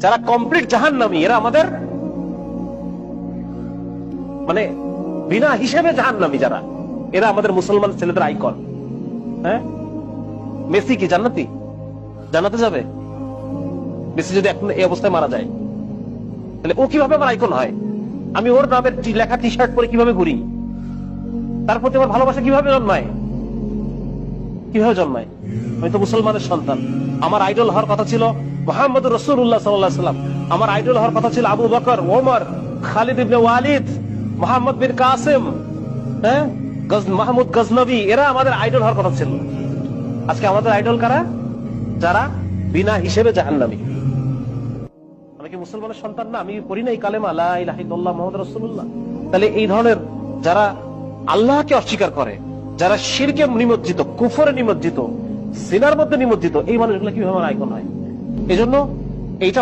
যারা কমপ্লিট জাহান্নামী এরা আমাদের মানে বিনা হিসেবে জাহান্নামী যারা, এরা আমাদের মুসলমান ছেলেদের আইকন। হ্যাঁ, মেসি কি জান্নাতি? জান্নাতে যাবে? মেসি যদি এখন এই অবস্থায় মারা যায় তাহলে ও কিভাবে আমার আইকন হয়? আমি ওর নামের লেখা টি শার্ট পরে কিভাবে ঘুরি? তার প্রতি আমার ভালোবাসা কিভাবে জন্মায়? কিভাবে জন্মায়? আমি তো মুসলমানের সন্তান। আমার আইডল হওয়ার কথা ছিল মুহাম্মদুর রাসূলুল্লাহ সাল্লাল্লাহু আলাইহি ওয়াসাল্লাম। আমার আইডল হওয়ার কথা ছিল আবু বকর, ওমর, খালিদ ইবনে ওয়ালিদ, মুহাম্মদ বিন কাসিম, হ্যাঁ, মাহমুদ গজনবী, এরা আমাদের আইডল হওয়ার কথা ছিল। আজকে আমাদের আইডল কারা? যারা বিনা হিসেবে জাহান্নামী। আমি কি মুসলমানের সন্তান না? আমি পড়ি না এই কালেমা লা ইলাহা ইল্লাল্লাহ মুহাম্মাদুর রাসূলুল্লাহ? তাহলে এই ধরনের যারা আল্লাহকে অস্বীকার করে, যারা শিরকে নিমজ্জিত, কুফরে নিমজ্জিত, সিনার মধ্যে নিমজ্জিত, এই মানুষগুলো কিভাবে আমার আইকন হয়? এই জন্য এইটা